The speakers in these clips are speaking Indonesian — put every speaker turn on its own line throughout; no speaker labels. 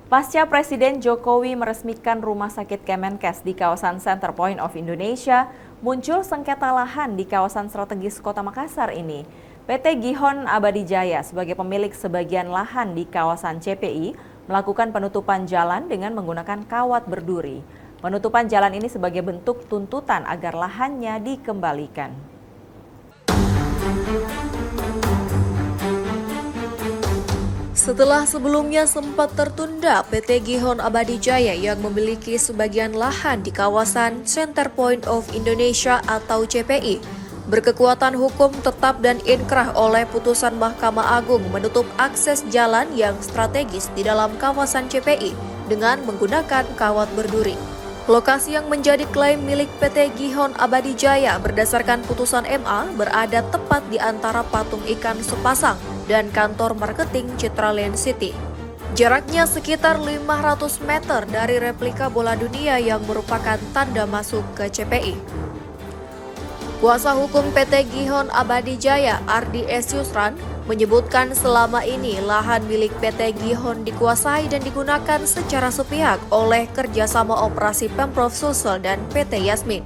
Pasca Presiden Jokowi meresmikan Rumah Sakit Kemenkes di kawasan Center Point of Indonesia, muncul sengketa lahan di kawasan strategis Kota Makassar ini. PT Gihon Abadi Jaya sebagai pemilik sebagian lahan di kawasan CPI melakukan penutupan jalan dengan menggunakan kawat berduri. Penutupan jalan ini sebagai bentuk tuntutan agar lahannya dikembalikan.
Setelah sebelumnya sempat tertunda, PT Gihon Abadi Jaya yang memiliki sebagian lahan di kawasan Center Point of Indonesia atau CPI berkekuatan hukum tetap dan inkrah oleh putusan Mahkamah Agung menutup akses jalan yang strategis di dalam kawasan CPI dengan menggunakan kawat berduri. Lokasi yang menjadi klaim milik PT Gihon Abadi Jaya berdasarkan putusan MA berada tepat di antara patung ikan sepasang dan kantor marketing Citraland City. Jaraknya sekitar 500 meter dari replika bola dunia yang merupakan tanda masuk ke CPI. Kuasa hukum PT Gihon Abadi Jaya, Ardi S. Yusran, menyebutkan selama ini lahan milik PT Gihon dikuasai dan digunakan secara sepihak oleh kerjasama operasi Pemprov Sulsel dan PT Yasmin.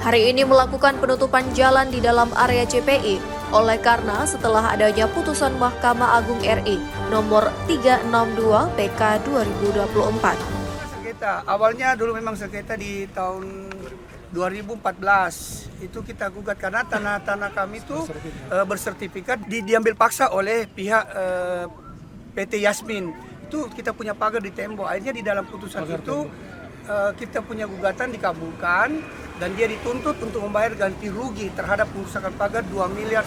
Hari ini melakukan penutupan jalan di dalam area CPI oleh karena setelah adanya putusan Mahkamah Agung RI nomor 362 PK 2024.
Sengketa, awalnya dulu memang sengketa di tahun 2014 itu kita gugat karena tanah-tanah kami itu bersertifikat diambil paksa oleh pihak PT Yasmin. Itu kita punya pagar di tembok. Akhirnya di dalam putusan itu kita punya gugatan dikabulkan dan dia dituntut untuk membayar ganti rugi terhadap kerusakan pagar 2.100.000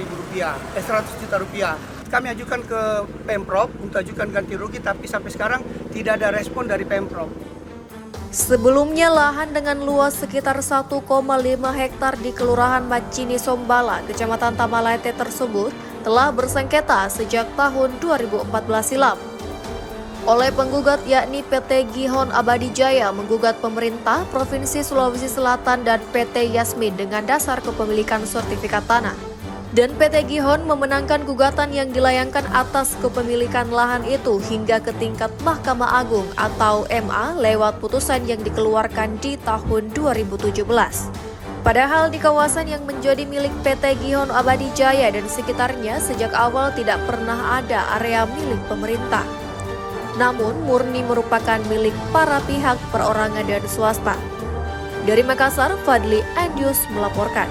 rupiah, 100 juta rupiah. Kami ajukan ke Pemprov untuk ajukan ganti rugi, tapi sampai sekarang tidak ada respon dari Pemprov.
Sebelumnya lahan dengan luas sekitar 1,5 hektar di Kelurahan Macini Sombala, Kecamatan Tamalate tersebut telah bersengketa sejak tahun 2014 silam. Oleh penggugat yakni PT Gihon Abadi Jaya menggugat pemerintah Provinsi Sulawesi Selatan dan PT Yasmin dengan dasar kepemilikan sertifikat tanah. Dan PT Gihon memenangkan gugatan yang dilayangkan atas kepemilikan lahan itu hingga ke tingkat Mahkamah Agung atau MA lewat putusan yang dikeluarkan di tahun 2017. Padahal di kawasan yang menjadi milik PT Gihon Abadi Jaya dan sekitarnya sejak awal tidak pernah ada area milik pemerintah. Namun murni merupakan milik para pihak perorangan dan swasta. Dari Makassar, Fadli Andius melaporkan.